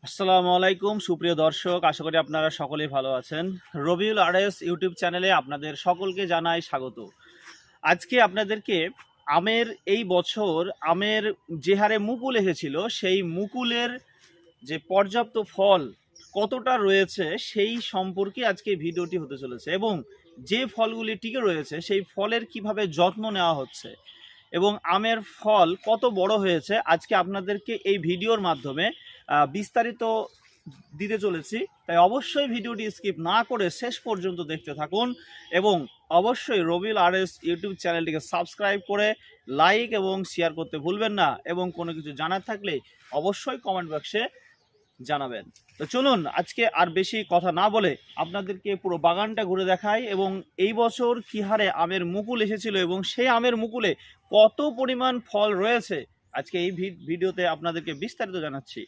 আসসালামু আলাইকুম সুপ্রিয় দর্শক, আশা করি আপনারা সকলেই ভালো আছেন। রবিউল আরএস ইউটিউব চ্যানেলে আপনাদের সকলকে জানাই স্বাগত। আজকে আপনাদেরকে আমের এই বছর আমের যে হারে মুকুল এসেছিল সেই মুকুলের যে পর্যাপ্ত ফল কতটা রয়েছে সেই সম্পর্কে আজকে ভিডিওটি হতে চলেছে, এবং যে ফলগুলি টিকে রয়েছে সেই ফলের কিভাবে যত্ন নেওয়া হচ্ছে এবং আমের ফল কত বড় হয়েছে আজকে আপনাদেরকে এই ভিডিওর মাধ্যমে বিস্তারিত দিতে চলেছি। তাই অবশ্যই ভিডিওটি স্কিপ না করে শেষ পর্যন্ত দেখতে থাকুন এবং অবশ্যই রবিউল আরএস ইউটিউব চ্যানেলটিকে সাবস্ক্রাইব করে লাইক এবং শেয়ার করতে ভুলবেন না, এবং কোনো কিছু জানার থাকলে অবশ্যই কমেন্ট বক্সে জানাবেন। তো চলুন আজকে আর বেশি কথা না বলে আপনাদেরকে পুরো বাগানটা ঘুরে দেখাই এবং এই বছর কী হারে আমের মুকুল এসেছিল এবং সেই আমের মুকুলে কত পরিমাণ ফল রয়েছে আজকে এই ভিডিওতে আপনাদেরকে বিস্তারিত জানাচ্ছি।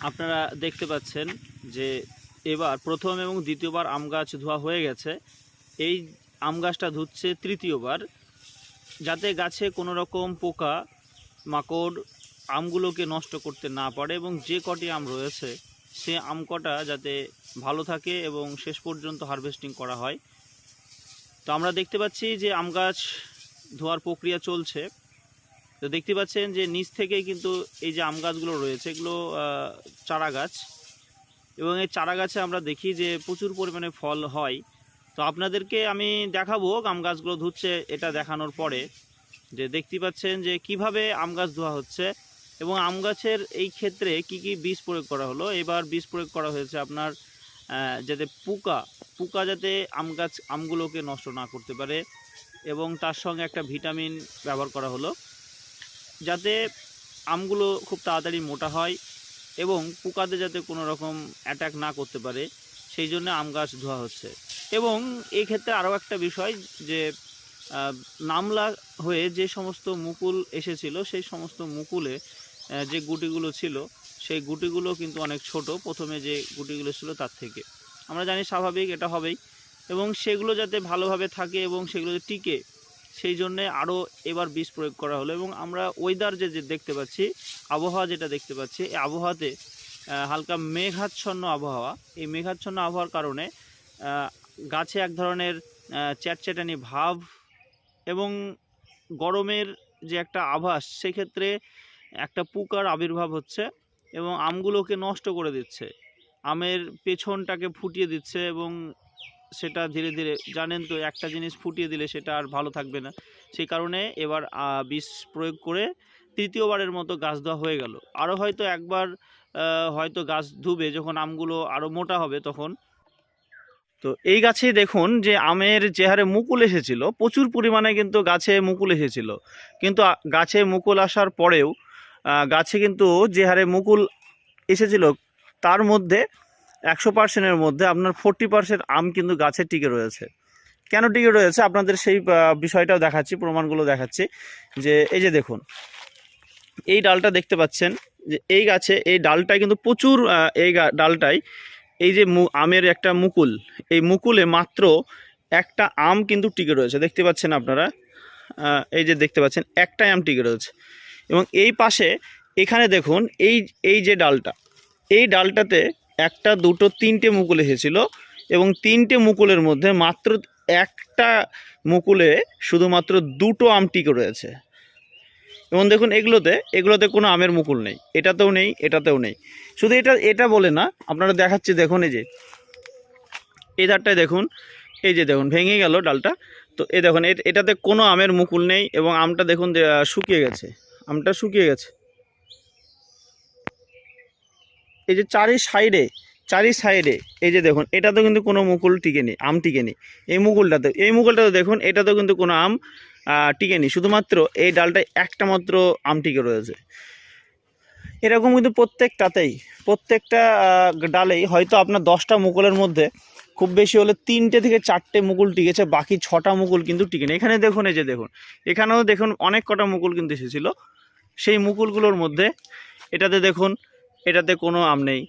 আপনারা দেখতে পাচ্ছেন যে এবার প্রথম এবং দ্বিতীয়বার আম গাছ ধোয়া হয়ে গেছে। এই আম গাছটা ধুচ্ছে তৃতীয়বার, যাতে গাছে কোনো রকম পোকা মাকড় আমগুলোকে নষ্ট করতে না পারে এবং যে কটি আম রয়েছে সে আম কটা যাতে ভালো থাকে এবং শেষ পর্যন্ত হারভেস্টিং করা হয়। তো আমরা দেখতে পাচ্ছি যে আম গাছ ধোয়ার প্রক্রিয়া চলছে। তো দেখতে পাচ্ছেন যে নিচ থেকেই কিন্তু এই যে আম গাছগুলো রয়েছে এগুলো চারা গাছ, এবং এই চারা গাছে আমরা দেখি যে প্রচুর পরিমাণে ফল হয়। তো আপনাদেরকে আমি দেখাবো আম গাছগুলো ধুচ্ছে এটা দেখানোর পরে, যে দেখতে পাচ্ছেন যে কিভাবে আম গাছ ধোয়া হচ্ছে এবং আম গাছের এই ক্ষেত্রে কি কি বীজ প্রয়োগ করা হলো। এবার বীজ প্রয়োগ করা হয়েছে আপনার যাতে পোকা যাতে আমগুলোকে নষ্ট না করতে পারে, এবং তার সঙ্গে একটা ভিটামিন ব্যবহার করা হলো যাতে আমগুলো খুব তাড়াতাড়ি মোটা হয় এবং পোকাতে যাতে কোনো রকম অ্যাটাক না করতে পারে, সেই জন্য আম গাছ ধোয়া হচ্ছে। এবং এই ক্ষেত্রে আরও একটা বিষয় যে নামলা হয়ে যে সমস্ত মুকুল এসেছিল সেই সমস্ত মুকুলে যে গুটিগুলো ছিল সেই গুটিগুলো কিন্তু অনেক ছোট, প্রথমে যে গুটিগুলো ছিল তার থেকে। আমরা জানি স্বাভাবিক এটা হবেই, এবং সেগুলো যাতে ভালোভাবে থাকে এবং সেগুলো টিকে সেই জন্যে আরও এবার বীজ প্রয়োগ করা হলো। এবং আমরা ওয়েদার যে দেখতে পাচ্ছি, আবহাওয়া যেটা দেখতে পাচ্ছি, এই আবহাওয়াতে হালকা মেঘাচ্ছন্ন আবহাওয়া, এই মেঘাচ্ছন্ন আবহাওয়ার কারণে গাছে এক ধরনের চ্যাটচ্যাটানি ভাব এবং গরমের যে একটা আভাস, সেক্ষেত্রে একটা পোকার আবির্ভাব হচ্ছে এবং আমগুলোকে নষ্ট করে দিচ্ছে, আমের পেছনটাকে ফুটিয়ে দিচ্ছে, এবং সেটা ধীরে ধীরে জানেন তো একটা জিনিস ফুটিয়ে দিলে সেটা আর ভালো থাকবে না। সেই কারণে এবার বীজ প্রয়োগ করে তৃতীয়বারের মতো গাছ ধোয়া হয়ে গেল। আরও হয়তো একবার হয়তো গাছ ধুবে যখন আমগুলো আরও মোটা হবে তখন। তো এই গাছেই দেখুন যে আমের যে হারে মুকুল এসেছিল, প্রচুর পরিমাণে কিন্তু গাছে মুকুল এসেছিল, কিন্তু গাছে মুকুল আসার পরেও গাছে কিন্তু যে হারে মুকুল এসেছিল তার মধ্যে 100%-এর মধ্যে আপনার 40% আম কিন্তু গাছে টিকে রয়েছে। কেন টিকে রয়েছে আপনাদের সেই বিষয়টাও দেখাচ্ছি, প্রমাণগুলো দেখাচ্ছি। যে এই যে দেখুন এই ডালটা দেখতে পাচ্ছেন, যে এই গাছে এই ডালটায় কিন্তু প্রচুর এই ডালটায় এই যে আমের একটা মুকুল, এই মুকুলে মাত্র একটা আম কিন্তু টিকে রয়েছে, দেখতে পাচ্ছেন আপনারা। এই যে দেখতে পাচ্ছেন একটাই আম টিকে রয়েছে। এবং এই পাশে এখানে দেখুন এই যে ডালটা, এই ডালটাতে একটা দুটো তিনটে মুকুল এসেছিল, এবং তিনটে মুকুলের মধ্যে মাত্র একটা মুকুলে শুধুমাত্র দুটো আম টিকে রয়েছে। এবং দেখুন এগুলোতে কোনো আমের মুকুল নেই, এটাতেও নেই এটাতেও নেই। শুধু এটা বলে না, আপনারা দেখাচ্ছি দেখুন এই যে এই ধারটায় দেখুন, এই যে দেখুন ভেঙে গেল ডালটা। তো এই দেখুন এটাতে কোনো আমের মুকুল নেই, এবং আমটা দেখুন শুকিয়ে গেছে, আমটা শুকিয়ে গেছে। এই যে চারি সাইডে এই যে দেখুন এটাতেও কিন্তু কোনো মুকুল টিকেনি, আম টিকেনি। এই মুকুলটাতে দেখুন এটাতেও কিন্তু কোনো আম টিকেনি, শুধুমাত্র এই ডালটায় একটা মাত্র আম টিকে রয়েছে। এরকম কিন্তু প্রত্যেকটা ডালেই হয়তো আপনার 10টা মুকুলের মধ্যে খুব বেশি হলে 3টে থেকে 4টে মুকুল টিকেছে, বাকি 6টা মুকুল কিন্তু টিকেনি। এখানে দেখুন এই যে দেখুন এখানেও দেখুন অনেক কটা মুকুল কিন্তু এসেছিল, সেই মুকুলগুলোর মধ্যে এটাতে দেখুন এটাতে কোনো আম নেই,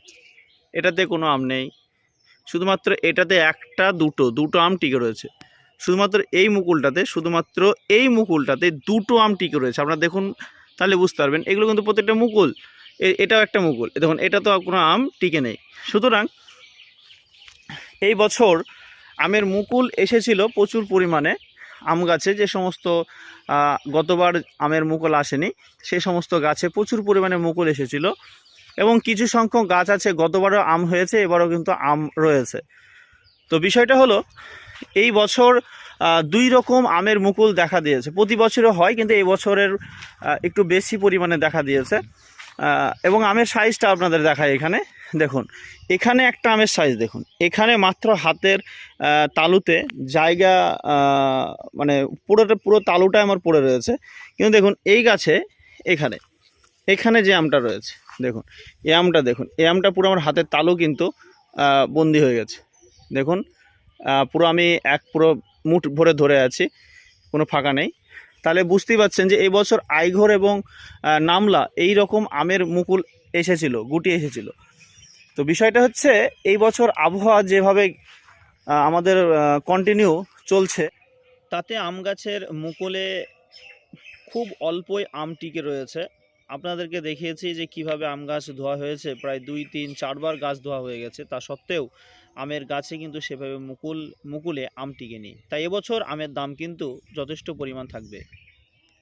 এটাতে কোনো আম নেই, শুধুমাত্র এটাতে একটা দুটো আম টিকে রয়েছে। শুধুমাত্র এই মুকুলটাতে দুটো আম টিকে রয়েছে। আপনারা দেখুন তাহলে বুঝতে পারবেন, এগুলো কিন্তু প্রত্যেকটা মুকুল, এটাও একটা মুকুল, দেখুন এটা তো কোনো আম টিকে নেই। সুতরাং এই বছর আমের মুকুল এসেছিল প্রচুর পরিমাণে আম গাছে, যে সমস্ত গতবার আমের মুকুল আসেনি সেই সমস্ত গাছে প্রচুর পরিমাণে মুকুল এসেছিল। এবং কিছু সংখ্যক গাছ আছে গতবারও আম হয়েছে, এবারও কিন্তু আম রয়েছে। তো বিষয়টা হলো এই বছর দুই রকম আমের মুকুল দেখা দিয়েছে। প্রতি বছরও হয়, কিন্তু এই বছরের একটু বেশি পরিমাণে দেখা দিয়েছে। এবং আমের সাইজটা আপনাদের দেখায়, এখানে দেখুন, এখানে একটা আমের সাইজ দেখুন, এখানে মাত্র হাতের তালুতে জায়গা, মানে পুরো তালুটা আমার পড়ে রয়েছে। কিন্তু দেখুন এই গাছে এখানে যে আমটা রয়েছে, দেখুন এই আমটা, দেখুন এই আমটা পুরো আমার হাতের তালু কিন্তু বন্দি হয়ে গেছে। দেখুন পুরো আমি পুরো মুঠ ভরে ধরে আছি, কোনো ফাঁকা নেই। তাহলে বুঝতেই পারছেন যে এই বছর আইঘর এবং নামলা এই রকম আমের মুকুল এসেছিল, গুটি এসেছিল। তো বিষয়টা হচ্ছে এই বছর আবহাওয়া যেভাবে আমাদের কন্টিনিউ চলছে, তাতে আম গাছের মুকুলে খুব অল্পই আম টিকে রয়েছে। আপনাদেরকে দেখিয়েছি যে কিভাবে আম গাছ ধোয়া হয়েছে, প্রায় 2, 3, 4 বার গাছ ধোয়া হয়ে গেছে। তা সত্ত্বেও আমের গাছে কিন্তু সেভাবে মুকুলে আম টিকে নেই। তাই এবছর আমের দাম কিন্তু যথেষ্ট পরিমাণ থাকবে।